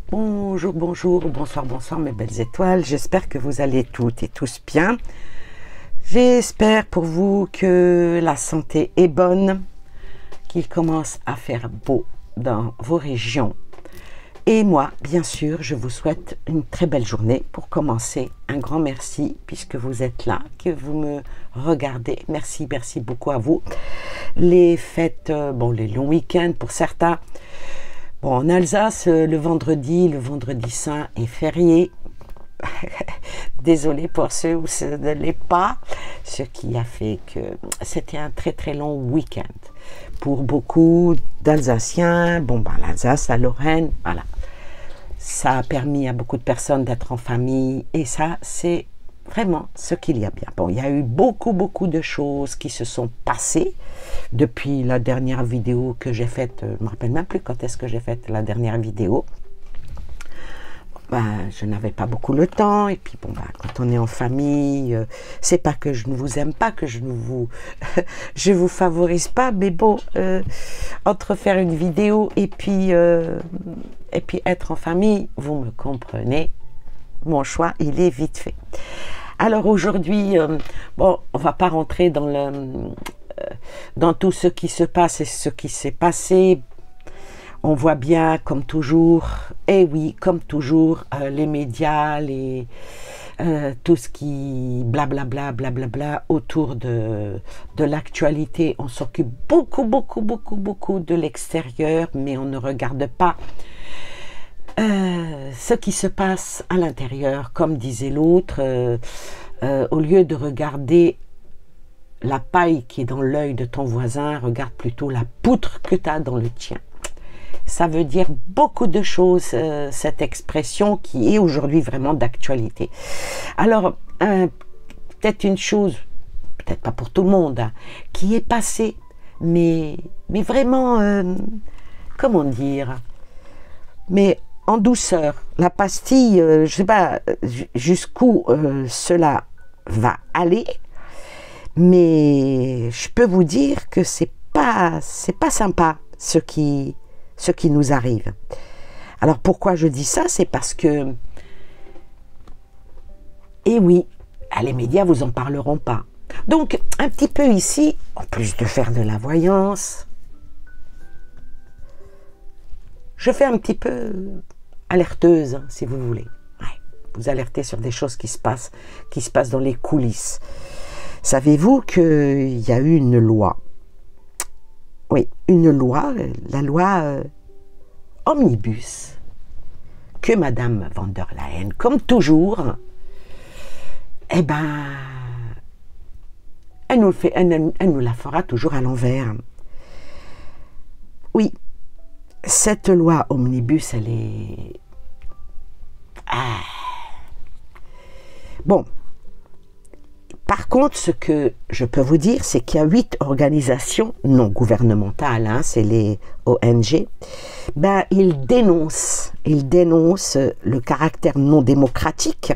Bonjour, bonjour, bonsoir, bonsoir mes belles étoiles. J'espère que vous allez toutes et tous bien. J'espère pour vous que la santé est bonne, qu'il commence à faire beau dans vos régions. Et moi, bien sûr, je vous souhaite une très belle journée. Pour commencer, un grand merci puisque vous êtes là, que vous me regardez. Merci, merci beaucoup à vous. Les fêtes, les longs week-ends pour certains. Bon, en Alsace, le vendredi saint est férié. Désolé pour ceux où ce ne l'est pas, ce qui a fait que c'était un très très long week-end. Pour beaucoup d'Alsaciens, l'Alsace, la Lorraine, voilà. Ça a permis à beaucoup de personnes d'être en famille et ça, c'est vraiment ce qu'il y a bien. Bon, il y a eu beaucoup de choses qui se sont passées depuis la dernière vidéo que j'ai faite. Je ne me rappelle même plus quand est-ce que j'ai fait la dernière vidéo. Je n'avais pas beaucoup le temps et puis quand on est en famille, c'est pas que je ne vous aime pas, que je ne vous je vous favorise pas, mais bon, entre faire une vidéo et puis être en famille, vous me comprenez, mon choix il est vite fait. Alors aujourd'hui, on va pas rentrer dans tout ce qui se passe et ce qui s'est passé. On voit bien, comme toujours, et oui, comme toujours, les médias, tout ce qui blablabla autour de l'actualité. On s'occupe beaucoup de l'extérieur, mais on ne regarde pas ce qui se passe à l'intérieur. Comme disait l'autre, au lieu de regarder la paille qui est dans l'œil de ton voisin, regarde plutôt la poutre que tu as dans le tien. Ça veut dire beaucoup de choses, cette expression qui est aujourd'hui vraiment d'actualité. Alors, peut-être une chose, peut-être pas pour tout le monde, hein, qui est passée, mais vraiment, comment dire, mais en douceur. La pastille, je ne sais pas jusqu'où cela va aller, mais je peux vous dire que c'est pas sympa ce qui nous arrive. Alors pourquoi je dis ça? C'est parce que, et oui, les médias vous en parleront pas. Donc un petit peu ici, en plus de faire de la voyance, je fais un petit peu alerteuse, si vous voulez. Ouais, vous alertez sur des choses qui se passent dans les coulisses. Savez-vous qu'il y a eu une loi? Oui, une loi, la loi Omnibus, que Madame von der Leyen, comme toujours, elle nous la fera toujours à l'envers. Oui, cette loi Omnibus, elle est... Bon. Par contre, ce que je peux vous dire, c'est qu'il y a 8 organisations non gouvernementales, hein, c'est les ONG, ils dénoncent le caractère non démocratique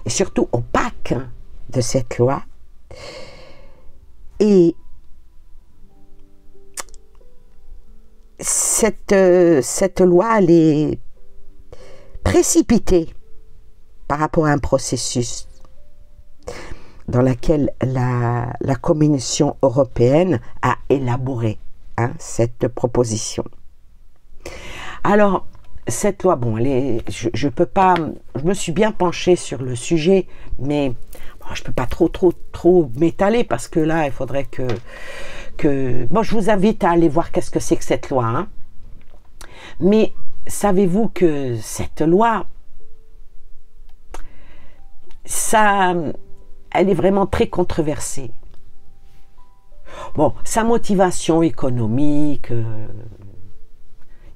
et surtout opaque de cette loi. Et cette loi, elle est précipitée par rapport à un processus dans laquelle la Commission européenne a élaboré cette proposition. Alors, cette loi, je peux pas, je me suis bien penchée sur le sujet, mais je peux pas trop m'étaler parce que là, il faudrait que je vous invite à aller voir qu'est-ce que c'est que cette loi. Hein. Mais savez-vous que cette loi, elle est vraiment très controversée. Bon, sa motivation économique,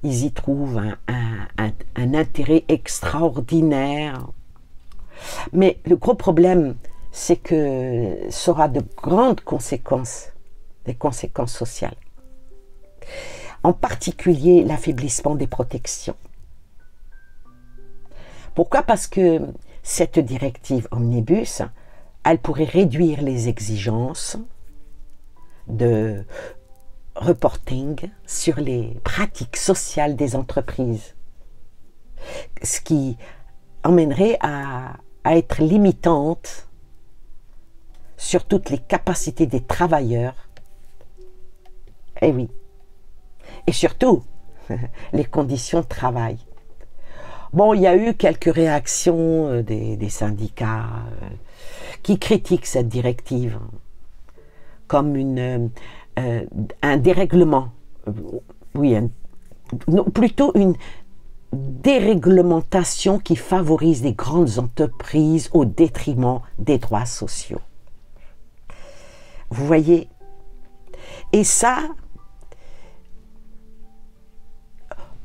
ils y trouvent un intérêt extraordinaire. Mais le gros problème, c'est que ça aura de grandes conséquences, des conséquences sociales. En particulier, l'affaiblissement des protections. Pourquoi? Parce que cette directive Omnibus, elle pourrait réduire les exigences de reporting sur les pratiques sociales des entreprises. ce qui emmènerait à être limitante sur toutes les capacités des travailleurs. Eh oui. Et surtout, les conditions de travail. Bon, il y a eu quelques réactions des syndicats qui critiquent cette directive comme un dérèglement, oui, non, plutôt une déréglementation qui favorise les grandes entreprises au détriment des droits sociaux. Vous voyez? Et ça,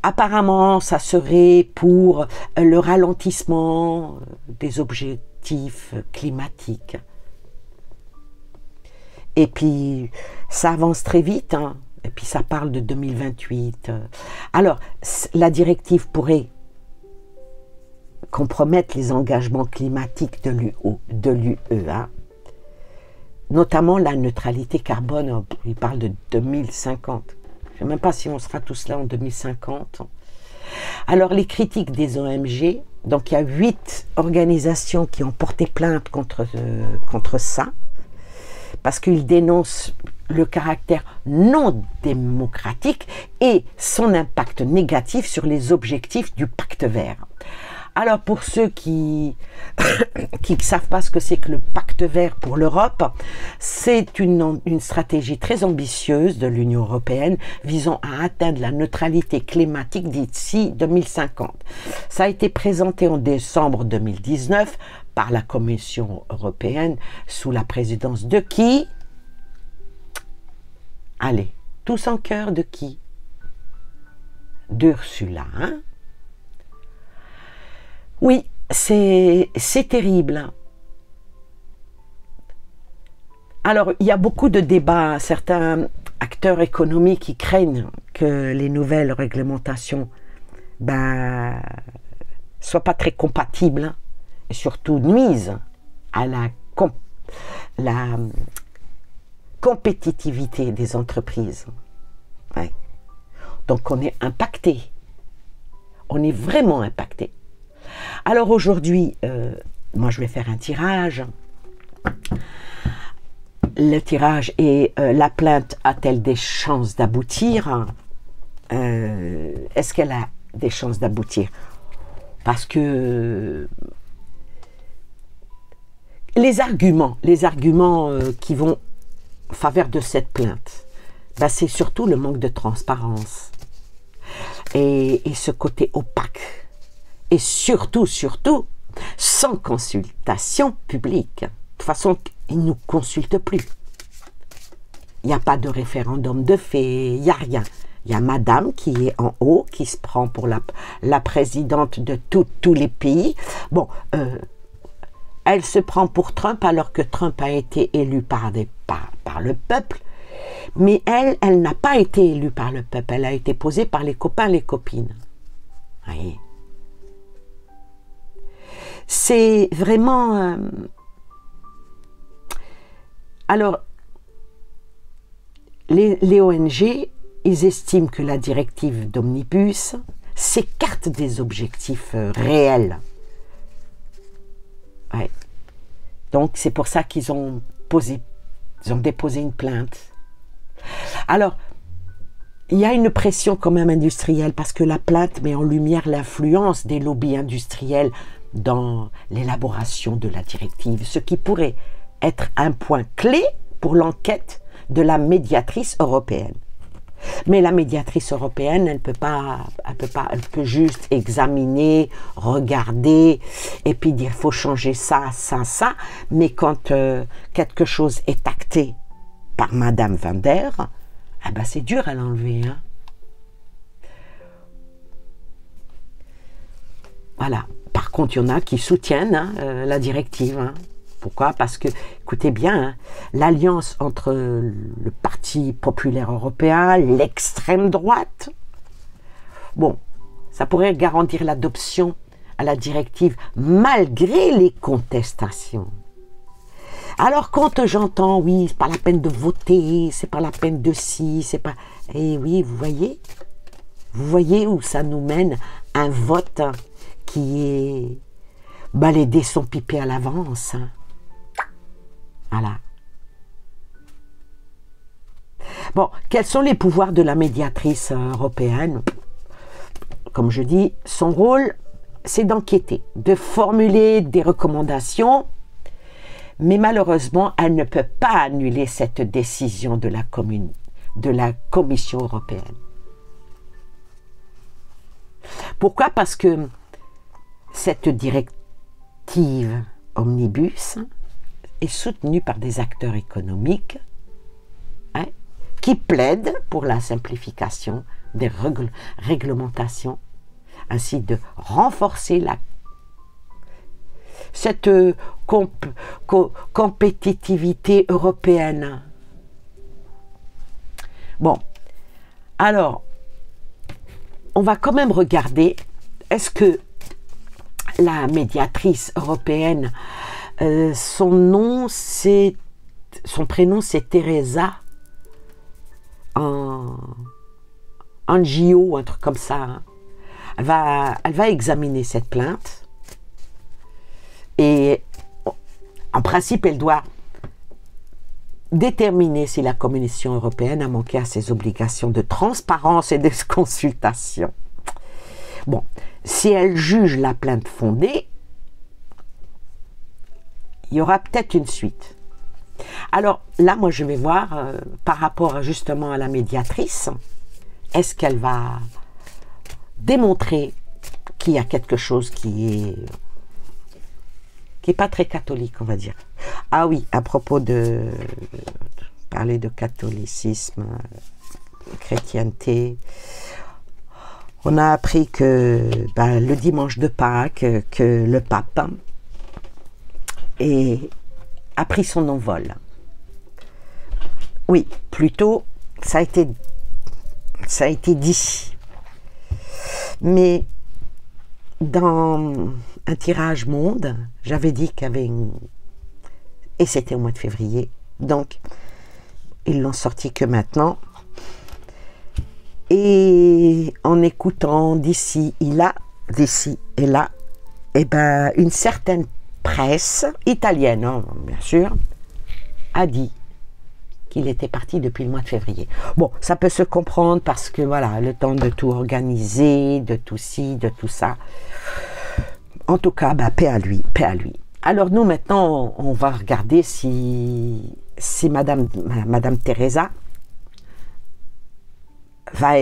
apparemment, ça serait pour le ralentissement des objectifs climatiques. Et puis, ça avance très vite, hein. Et puis ça parle de 2028. Alors, la directive pourrait compromettre les engagements climatiques de l'UE, hein. Notamment la neutralité carbone, il parle de 2050. Je ne sais même pas si on sera tous là en 2050. Alors, les critiques des ONG, donc il y a 8 organisations qui ont porté plainte contre ça, parce qu'ils dénoncent le caractère non démocratique et son impact négatif sur les objectifs du pacte vert. Alors pour ceux qui ne savent pas ce que c'est que le pacte vert pour l'Europe, c'est une stratégie très ambitieuse de l'Union européenne visant à atteindre la neutralité climatique d'ici 2050. Ça a été présenté en décembre 2019 par la Commission européenne sous la présidence de qui? Allez, tous en cœur de qui? D'Ursula, hein? Oui, c'est terrible. Alors, il y a beaucoup de débats. Certains acteurs économiques qui craignent que les nouvelles réglementations soient pas très compatibles et surtout nuisent à la compétitivité des entreprises. Ouais. Donc, on est impacté. On est vraiment impacté. Alors aujourd'hui, moi je vais faire un tirage. Le tirage et la plainte a-t-elle des chances d'aboutir? Est-ce qu'elle a des chances d'aboutir? Parce que les arguments qui vont en faveur de cette plainte, c'est surtout le manque de transparence et ce côté opaque. Et surtout, sans consultation publique. De toute façon, ils ne nous consultent plus. Il n'y a pas de référendum de fait, il n'y a rien. Il y a madame qui est en haut, qui se prend pour la présidente de tous les pays. Bon, elle se prend pour Trump alors que Trump a été élu par le peuple. Mais elle n'a pas été élue par le peuple. Elle a été posée par les copains, les copines. Vous voyez? C'est vraiment... Alors, les ONG, ils estiment que la directive d'Omnibus s'écarte des objectifs réels. Ouais. Donc, c'est pour ça qu'ils ont déposé une plainte. Alors, il y a une pression quand même industrielle parce que la plainte met en lumière l'influence des lobbies industriels dans l'élaboration de la directive, ce qui pourrait être un point clé pour l'enquête de la médiatrice européenne. Mais la médiatrice européenne, elle peut juste examiner, regarder, et puis dire, il faut changer ça, ça. Mais quand quelque chose est acté par Madame Van Der, c'est dur à l'enlever, hein. Voilà. Par contre, il y en a qui soutiennent la directive. Hein. Pourquoi? Parce que, écoutez bien, hein, l'alliance entre le Parti populaire européen, l'extrême droite, bon, ça pourrait garantir l'adoption à la directive malgré les contestations. Alors quand j'entends, oui, c'est pas la peine de voter, c'est pas la peine de ci, c'est pas... Eh oui, vous voyez où ça nous mène un vote qui est baladé son pipé à l'avance. Hein. Voilà. Bon, quels sont les pouvoirs de la médiatrice européenne? Comme je dis, son rôle, c'est d'enquêter, de formuler des recommandations, mais malheureusement, elle ne peut pas annuler cette décision de la Commission européenne. Pourquoi? Parce que cette directive omnibus est soutenue par des acteurs économiques hein, qui plaident pour la simplification des réglementations, ainsi de renforcer cette compétitivité européenne. Bon, alors, on va quand même regarder, est-ce que la médiatrice européenne, son prénom c'est Teresa Angio, un truc comme ça. Hein. Elle va examiner cette plainte et en principe elle doit déterminer si la Commission européenne a manqué à ses obligations de transparence et de consultation. Bon, si elle juge la plainte fondée, il y aura peut-être une suite. Alors là, moi je vais voir par rapport justement à la médiatrice, est-ce qu'elle va démontrer qu'il y a quelque chose qui est pas très catholique, on va dire. Ah oui, à propos de parler de catholicisme, chrétienté, on a appris que le dimanche de Pâques, que le pape a pris son envol. Oui, plutôt, ça a été dit. Mais dans un tirage monde, j'avais dit qu'il y avait et c'était au mois de février, donc ils l'ont sorti que maintenant. Et en écoutant d'ici et là, et une certaine presse italienne, hein, bien sûr, a dit qu'il était parti depuis le mois de février. Bon, ça peut se comprendre parce que voilà, le temps de tout organiser, de tout ci, de tout ça. En tout cas, paix à lui, paix à lui. Alors nous maintenant, on va regarder si Madame Teresa va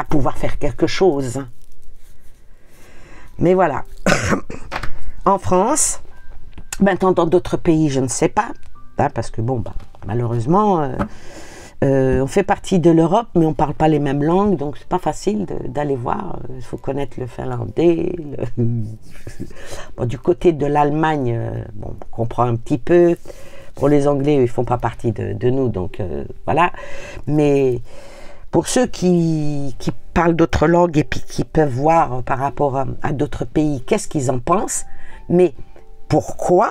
pouvoir faire quelque chose. Mais voilà. En France, maintenant dans d'autres pays, je ne sais pas, hein, parce que bon, malheureusement, on fait partie de l'Europe, mais on ne parle pas les mêmes langues, donc c'est pas facile d'aller voir. Il faut connaître le finlandais. Bon, du côté de l'Allemagne, on comprend un petit peu. Pour les Anglais, ils ne font pas partie de nous, donc voilà. Mais pour ceux qui parlent d'autres langues et puis qui peuvent voir par rapport à d'autres pays, qu'est-ce qu'ils en pensent, mais pourquoi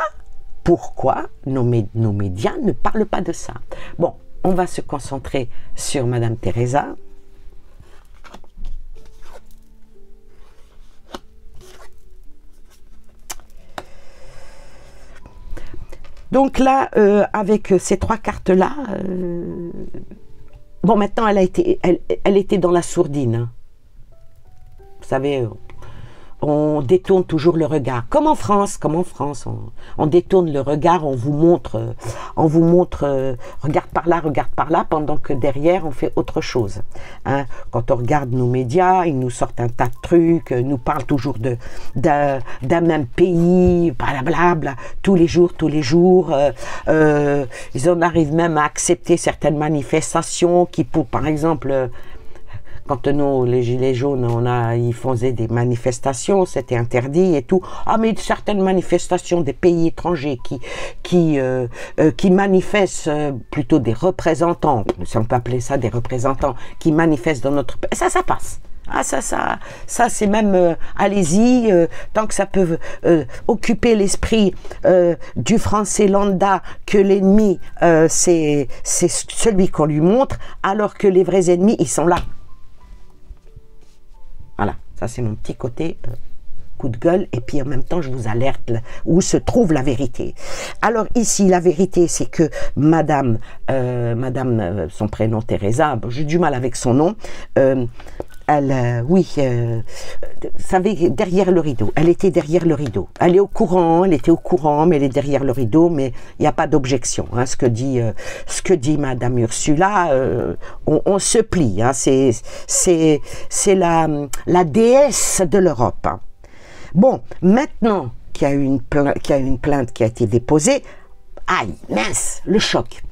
nos médias ne parlent pas de ça? Bon, on va se concentrer sur Madame Teresa. Donc là, avec ces trois cartes-là, bon, maintenant, elle était dans la sourdine. Hein. Vous savez, on détourne toujours le regard. Comme en France, on détourne le regard, on vous montre, regarde par là, pendant que derrière, on fait autre chose. Hein. Quand on regarde nos médias, ils nous sortent un tas de trucs, nous parlent toujours d'un même pays, blablabla, tous les jours. Ils en arrivent même à accepter certaines manifestations qui, par exemple, quand nous, les Gilets jaunes, ils faisaient des manifestations, c'était interdit et tout. Ah, mais certaines manifestations des pays étrangers qui manifestent, plutôt des représentants, si on peut appeler ça des représentants, qui manifestent dans notre pays, ça passe. Ah, ça c'est même, allez-y, tant que ça peut occuper l'esprit du français lambda, que l'ennemi, c'est celui qu'on lui montre, alors que les vrais ennemis, ils sont là. Voilà, Ça, c'est mon petit côté coup de gueule. Et puis, en même temps, je vous alerte où se trouve la vérité. Alors, ici, la vérité, c'est que Madame, son prénom Teresa, j'ai du mal avec son nom, vous savez, derrière le rideau. Elle était derrière le rideau. Elle est au courant, elle était au courant, mais elle est derrière le rideau, mais il n'y a pas d'objection. Hein, ce que dit Madame Ursula, on se plie. Hein, c'est la déesse de l'Europe. Hein. Bon, maintenant qu'il y a une plainte qui a été déposée, aïe, mince, le choc.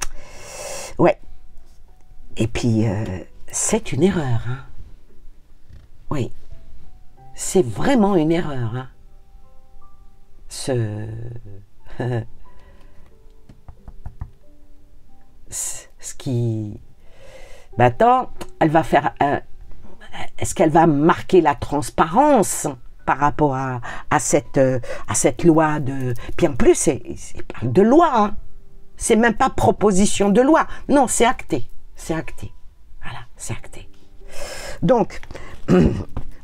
Ouais. Et puis, c'est une erreur, hein. Oui, c'est vraiment une erreur. Hein. Ce qui... Maintenant, elle va faire... Est-ce qu'elle va marquer la transparence par rapport à cette loi de... Puis en plus, c'est de loi. Hein. C'est même pas proposition de loi. Non, c'est acté. C'est acté. Voilà, c'est acté. Donc...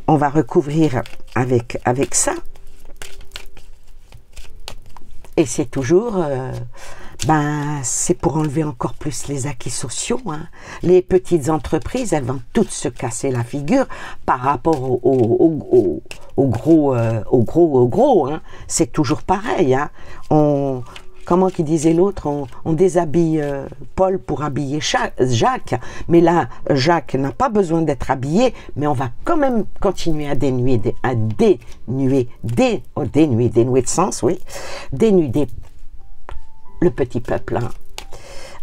on va recouvrir avec ça. Et c'est toujours, c'est pour enlever encore plus les acquis sociaux. Hein. Les petites entreprises, elles vont toutes se casser la figure par rapport au gros. Hein. C'est toujours pareil. Hein. Comment qu'il disait l'autre, on déshabille Paul pour habiller Jacques, mais là, Jacques n'a pas besoin d'être habillé, mais on va quand même continuer à dénuer de sens, oui, dénuder le petit peuple. Hein.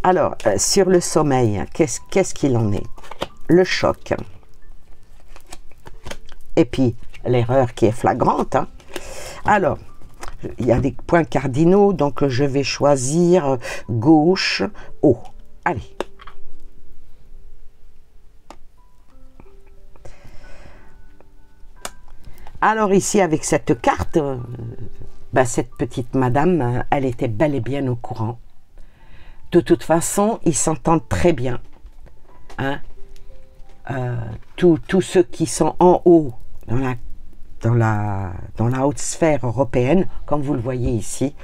Alors, sur le sommeil, qu'est-ce qu'il en est? Le choc. Et puis, l'erreur qui est flagrante. Hein. Alors, il y a des points cardinaux, donc je vais choisir gauche, haut. Allez. Alors ici, avec cette carte, cette petite madame, elle était bel et bien au courant. De toute façon, ils s'entendent très bien. Hein? Tous ceux qui sont en haut, dans la haute sphère européenne, comme vous le voyez ici,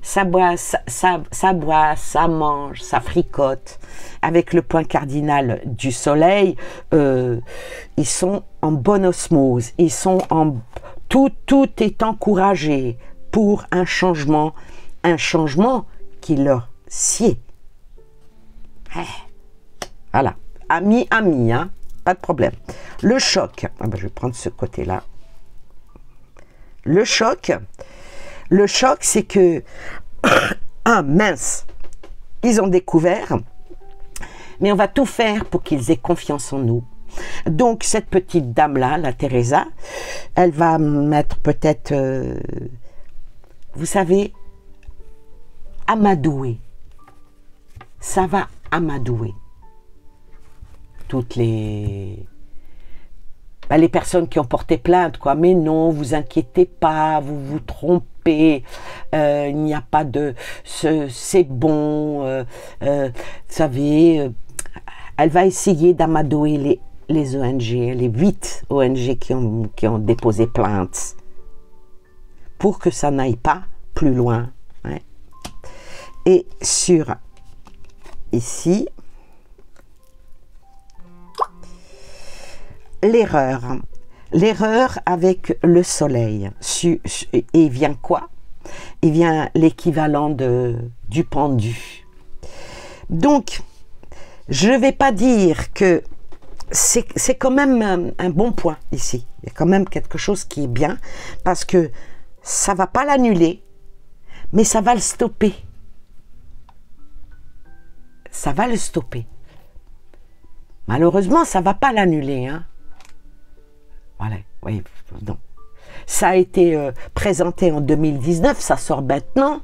ça boit, ça mange, ça fricote. Avec le point cardinal du soleil, ils sont en bonne osmose, ils sont tout est encouragé pour un changement qui leur sied. Voilà, ami, hein. Pas de problème. Le choc, je vais prendre ce côté-là. Le choc, c'est que, mince, ils ont découvert, mais on va tout faire pour qu'ils aient confiance en nous. Donc, cette petite dame-là, la Teresa, elle va mettre peut-être, vous savez, amadouer. Ça va amadouer toutes les personnes qui ont porté plainte, quoi. Mais non, vous inquiétez pas, vous vous trompez, il n'y a pas de... c'est bon, vous savez, elle va essayer d'amadouer les ONG, les 8 ONG qui ont déposé plainte, pour que ça n'aille pas plus loin. Hein. Et sur ici, l'erreur avec le soleil, et vient quoi? Il vient l'équivalent du pendu. Donc, je ne vais pas dire que c'est quand même un bon point ici. Il y a quand même quelque chose qui est bien, parce que ça ne va pas l'annuler, mais ça va le stopper. Ça va le stopper. Malheureusement, ça ne va pas l'annuler, hein. Voilà, oui, non. Ça a été présenté en 2019, ça sort maintenant.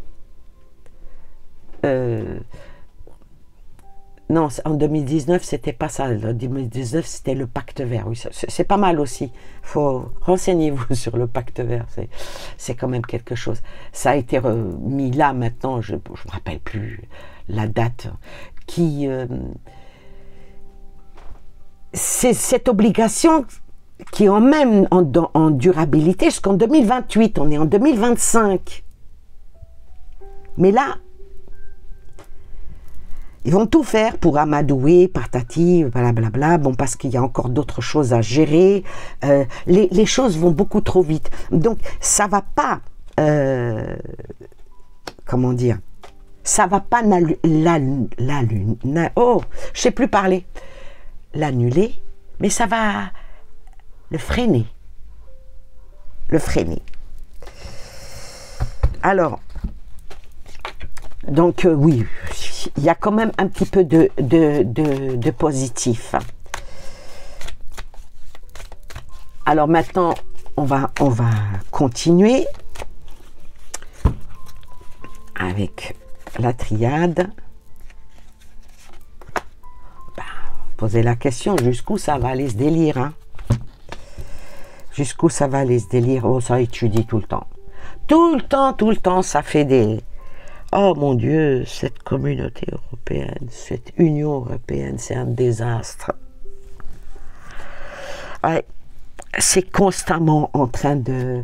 Non, en 2019, c'était pas ça. En 2019, c'était le pacte vert. Oui, c'est pas mal aussi. Renseignez-vous sur le pacte vert. C'est quand même quelque chose. Ça a été mis là maintenant, je ne me rappelle plus la date, qui... c'est cette obligation qui ont même en durabilité jusqu'en 2028. On est en 2025. Mais là, ils vont tout faire pour amadouer, patati, blablabla, bon, parce qu'il y a encore d'autres choses à gérer. Les choses vont beaucoup trop vite. Donc, ça va pas, comment dire, ça va pas je sais plus parler, l'annuler, mais ça va le freiner. Le freiner. Alors, donc oui, il y a quand même un petit peu de positif. Alors maintenant, on va continuer avec la triade. Poser la question, jusqu'où ça va aller ce délire, hein? Jusqu'où ça va aller ce délire? Oh, ça étudie tout le temps. Tout le temps, ça fait des... Oh mon Dieu, cette communauté européenne, cette Union européenne, c'est un désastre. Ouais, c'est constamment en train de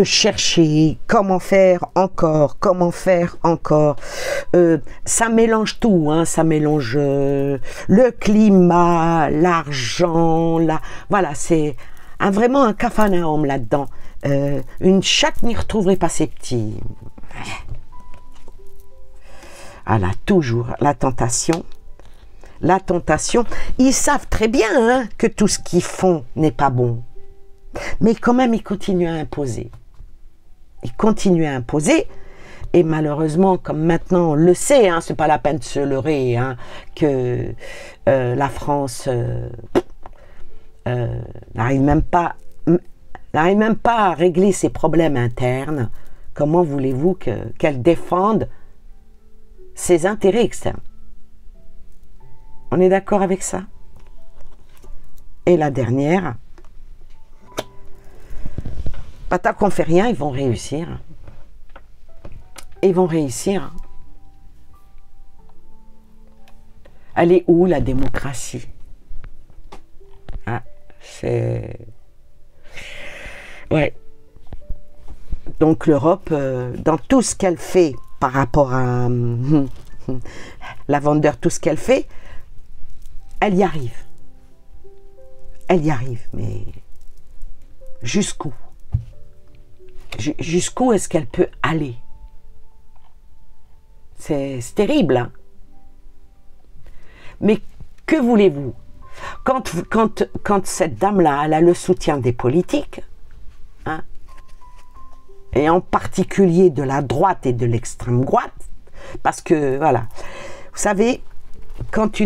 chercher comment faire encore. Ça mélange tout, hein, ça mélange le climat, l'argent, voilà, c'est vraiment un capharnaüm là-dedans. Une chatte n'y retrouverait pas ses petits. Voilà, toujours la tentation. La tentation. Ils savent très bien, hein, que tout ce qu'ils font n'est pas bon. Mais quand même, ils continuent à imposer. Ils continuent à imposer. Et malheureusement, comme maintenant on le sait, hein, c'est pas la peine de se leurrer, hein, que la France n'arrive même pas à régler ses problèmes internes. Comment voulez-vous qu'elle défende ses intérêts externes? On est d'accord avec ça? Et la dernière, tant qu'on fait rien, ils vont réussir. Ils vont réussir. Elle est où la démocratie? Ah, c'est... Ouais. Donc l'Europe, dans tout ce qu'elle fait par rapport à la vendeur, tout ce qu'elle fait, elle y arrive. Elle y arrive, mais jusqu'où? Jusqu'où est-ce qu'elle peut aller? C'est terrible, hein? Mais que voulez-vous? Quand cette dame-là, elle a le soutien des politiques, hein, et en particulier de la droite et de l'extrême droite, parce que, voilà, vous savez, quand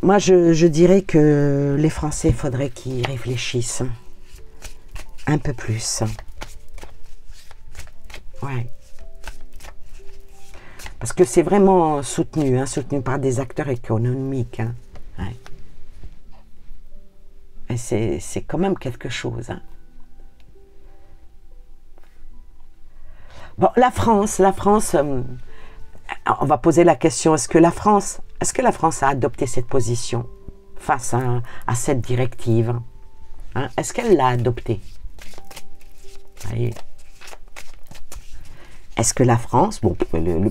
moi, je dirais que les Français, il faudrait qu'ils réfléchissent un peu plus. Ouais. Parce que c'est vraiment soutenu, hein, soutenu par des acteurs économiques. Hein. Ouais. Et c'est quand même quelque chose. Hein. Bon, la France, on va poser la question, est-ce que la France a adopté cette position face à cette directive, hein? Est-ce qu'elle l'a adoptée? Est-ce que la France, bon,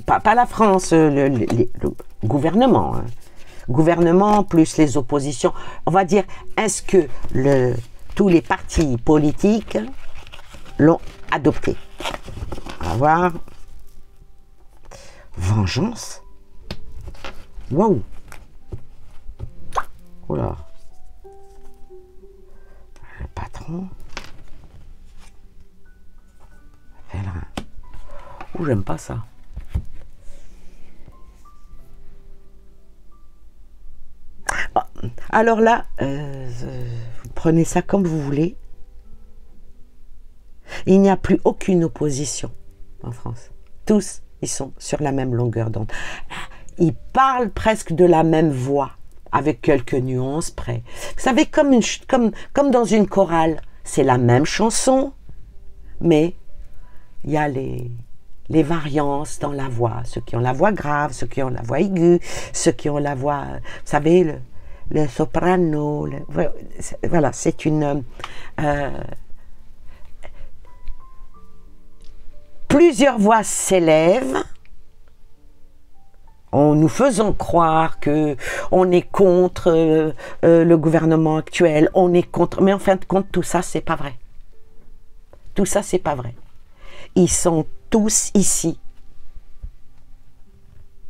pas la France, le gouvernement, hein, gouvernement plus les oppositions, on va dire, est-ce que tous les partis politiques l'ont adopté? On va voir. Vengeance. Wow. Oh là. Le patron. Oh, j'aime pas ça. Alors là, vous prenez ça comme vous voulez. Il n'y a plus aucune opposition en France. Tous, ils sont sur la même longueur d'onde. Ils parlent presque de la même voix, avec quelques nuances près. Vous savez, comme dans une chorale, c'est la même chanson, mais il y a les variances dans la voix, ceux qui ont la voix grave, ceux qui ont la voix aiguë, ceux qui ont la voix, vous savez, le soprano, voilà, c'est une... plusieurs voix s'élèvent en nous faisant croire que on est contre le gouvernement actuel, on est contre... Mais en fin de compte, tout ça, c'est pas vrai. Tout ça, c'est pas vrai. Ils sont tous ici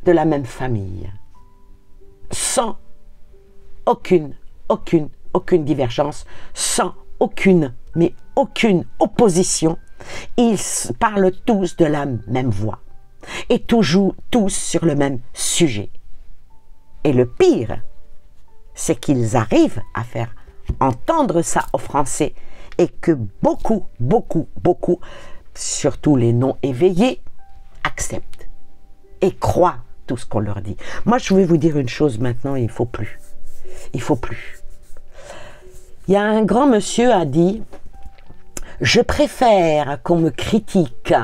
de la même famille, sans aucune divergence, sans aucune opposition. Ils parlent tous de la même voix et toujours tous sur le même sujet. Et le pire, c'est qu'ils arrivent à faire entendre ça aux Français et que beaucoup, surtout les non-éveillés, acceptent et croient tout ce qu'on leur dit. Moi, je vais vous dire une chose maintenant, il ne faut plus. Il ne faut plus. Il y a un grand monsieur a dit « Je préfère qu'on me critique.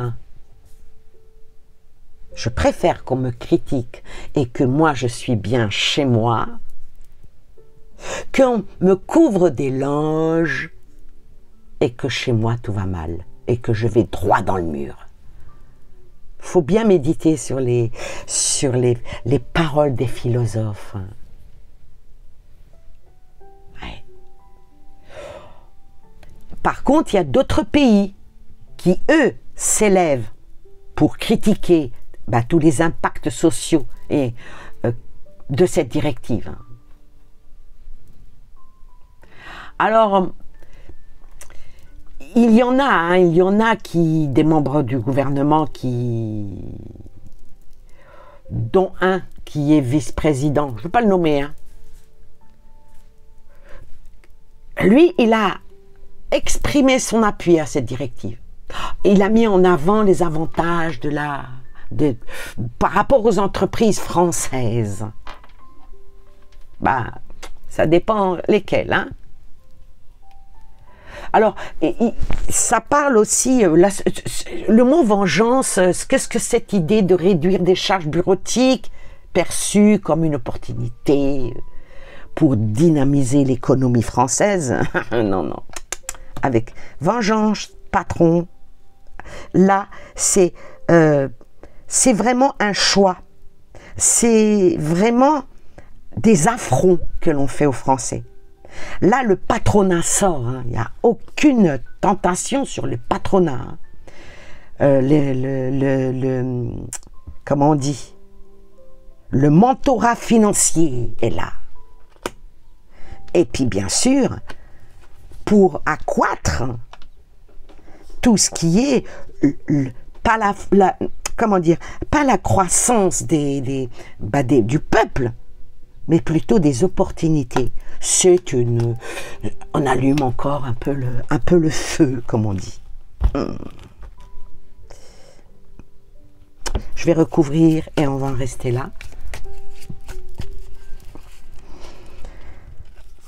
Je préfère qu'on me critique et que moi, je suis bien chez moi, qu'on me couvre d'éloges et que chez moi, tout va mal et que je vais droit dans le mur. » Il faut bien méditer sur les paroles des philosophes. Ouais. Par contre, il y a d'autres pays qui, eux, s'élèvent pour critiquer tous les impacts sociaux et, de cette directive. Alors, il y en a qui, des membres du gouvernement dont un qui est vice-président, je ne veux pas le nommer, hein. Lui, il a exprimé son appui à cette directive. Il a mis en avant les avantages par rapport aux entreprises françaises. Ça dépend lesquelles, hein. Alors, ça parle aussi, le mot vengeance, qu'est-ce que cette idée de réduire des charges bureautiques perçue comme une opportunité pour dynamiser l'économie française? Non. Avec vengeance, patron, là, c'est vraiment un choix. C'est vraiment des affronts que l'on fait aux Français. Là, le patronat sort, hein. Il n'y a aucune tentation sur le patronat. Comment on dit? Le mentorat financier est là. Et puis, bien sûr, pour accroître tout ce qui est, pas la croissance du peuple, mais plutôt des opportunités. On allume encore un peu le feu, comme on dit. Je vais recouvrir et on va en rester là.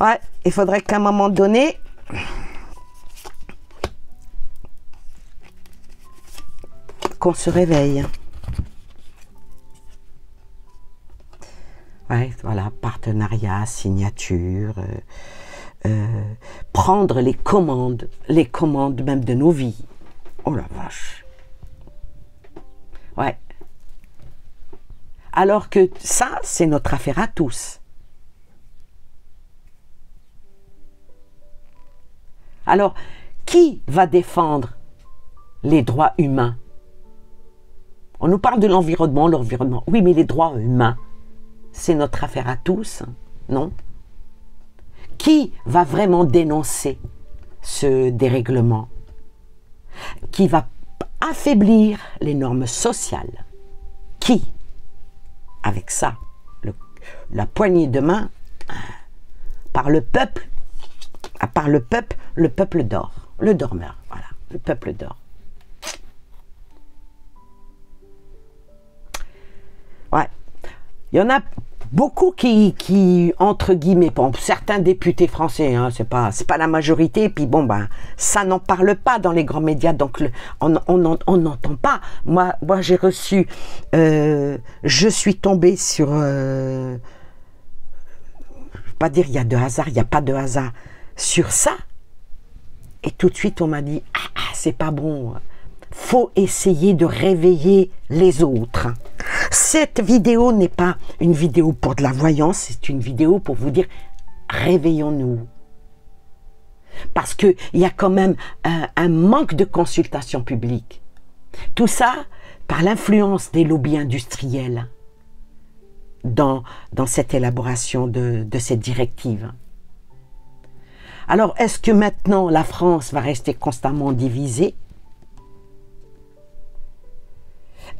Ouais, il faudrait qu'à un moment donné, qu'on se réveille. Ouais, voilà, partenariat, signature, prendre les commandes même de nos vies. Oh la vache. Ouais. Alors que ça, c'est notre affaire à tous. Alors, qui va défendre les droits humains? On nous parle de l'environnement, Oui, mais les droits humains, c'est notre affaire à tous, non? Qui va vraiment dénoncer ce dérèglement? Qui va affaiblir les normes sociales? Qui? Avec ça, la poignée de main, par le peuple dort. Le dormeur, voilà, le peuple dort. Ouais. Il y en a beaucoup qui entre guillemets, bon, certains députés français, hein, c'est pas la majorité, puis bon, ben, ça n'en parle pas dans les grands médias, donc on n'entend pas. Moi j'ai reçu, je suis tombée sur, je ne vais pas dire il y a de hasard, il n'y a pas de hasard, sur ça, et tout de suite on m'a dit, c'est pas bon, faut essayer de réveiller les autres. Cette vidéo n'est pas une vidéo pour de la voyance, c'est une vidéo pour vous dire, réveillons-nous. Parce qu'il y a quand même un manque de consultation publique. Tout ça par l'influence des lobbies industriels dans cette élaboration de cette directive. Alors, est-ce que maintenant la France va rester constamment divisée?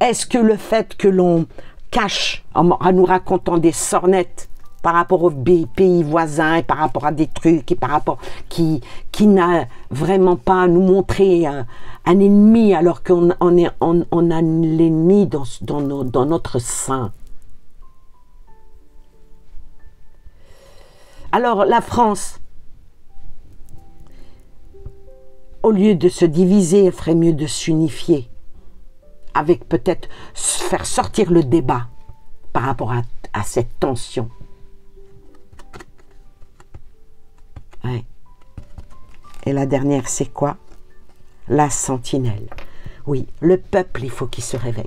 Est-ce que le fait que l'on cache, en nous racontant des sornettes par rapport aux pays voisins, et par rapport à des trucs, et par rapport qui n'a vraiment pas à nous montrer un ennemi, alors qu'on a l'ennemi dans notre sein. Alors la France, au lieu de se diviser, elle ferait mieux de s'unifier, avec peut-être faire sortir le débat par rapport à cette tension. Ouais. Et la dernière, c'est quoi? La sentinelle. Oui, le peuple, il faut qu'il se réveille.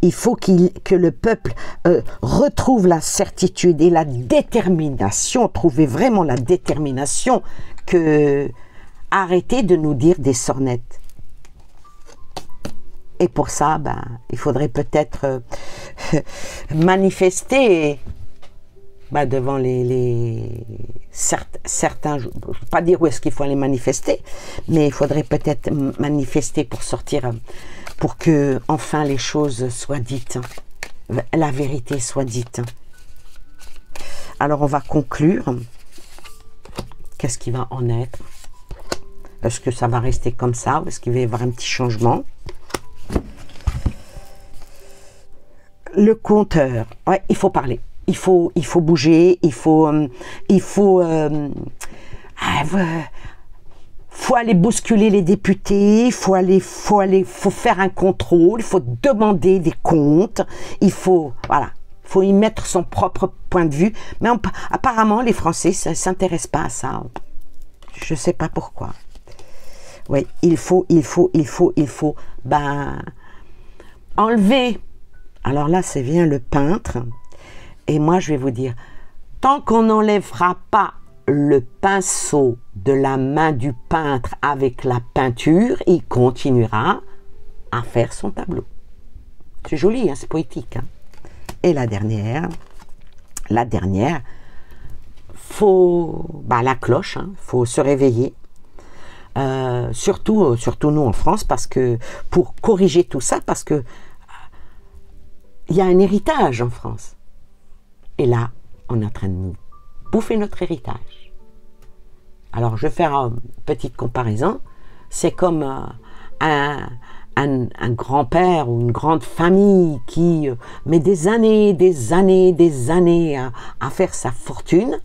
Il faut que le peuple retrouve la certitude et la détermination, trouver vraiment la détermination, que arrêter de nous dire des sornettes. Et pour ça, ben, il faudrait peut-être manifester devant certains, je ne veux pas dire où est-ce qu'il faut aller manifester, mais il faudrait peut-être manifester pour sortir, pour que enfin les choses soient dites, la vérité soit dite. Alors on va conclure. Qu'est-ce qui va en être? Est-ce que ça va rester comme ça ou est-ce qu'il va y avoir un petit changement? Le compteur, ouais, il faut parler. Il faut bouger, il faut aller bousculer les députés, il faut faire un contrôle, il faut demander des comptes, il faut y mettre son propre point de vue. Mais apparemment, les Français ne s'intéressent pas à ça. Je ne sais pas pourquoi. Oui, il faut enlever. Alors là, c'est bien le peintre. Et moi, je vais vous dire, tant qu'on n'enlèvera pas le pinceau de la main du peintre avec la peinture, il continuera à faire son tableau. C'est joli, hein, c'est poétique. Hein. Et la dernière, faut, la cloche, hein, faut se réveiller. Surtout nous en France, parce que pour corriger tout ça, parce que il y a un héritage en France. Et là, on est en train de nous bouffer notre héritage. Alors, je vais faire une petite comparaison. C'est comme un grand-père ou une grande famille qui met des années à faire sa fortune.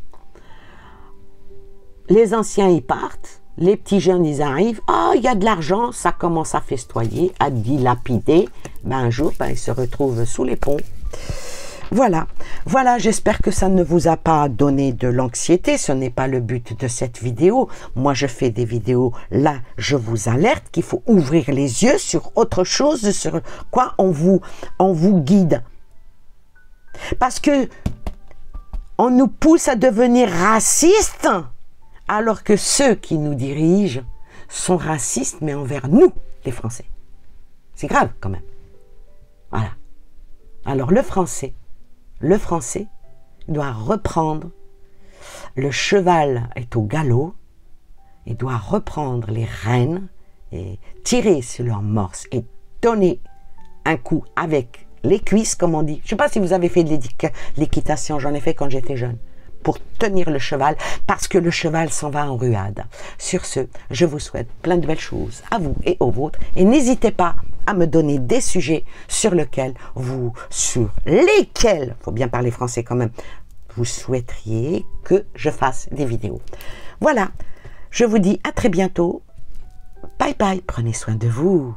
Les anciens, ils partent. Les petits jeunes, ils arrivent. Ah, il y a de l'argent. Ça commence à festoyer, à dilapider. Un jour, ils se retrouvent sous les ponts. Voilà, j'espère que ça ne vous a pas donné de l'anxiété, ce n'est pas le but de cette vidéo. Moi, je fais des vidéos, là, je vous alerte qu'il faut ouvrir les yeux sur autre chose, sur quoi on vous guide. Parce que on nous pousse à devenir racistes, alors que ceux qui nous dirigent sont racistes, mais envers nous, les Français. C'est grave, quand même. Voilà. Alors, le Français doit reprendre, le cheval est au galop, il doit reprendre les rênes et tirer sur leur morse et donner un coup avec les cuisses, comme on dit. Je ne sais pas si vous avez fait de l'équitation, j'en ai fait quand j'étais jeune, pour tenir le cheval, parce que le cheval s'en va en ruade. Sur ce, je vous souhaite plein de belles choses à vous et aux vôtres, et n'hésitez pas à me donner des sujets sur lesquels, faut bien parler français quand même, vous souhaiteriez que je fasse des vidéos. Voilà, je vous dis à très bientôt. Bye bye, prenez soin de vous.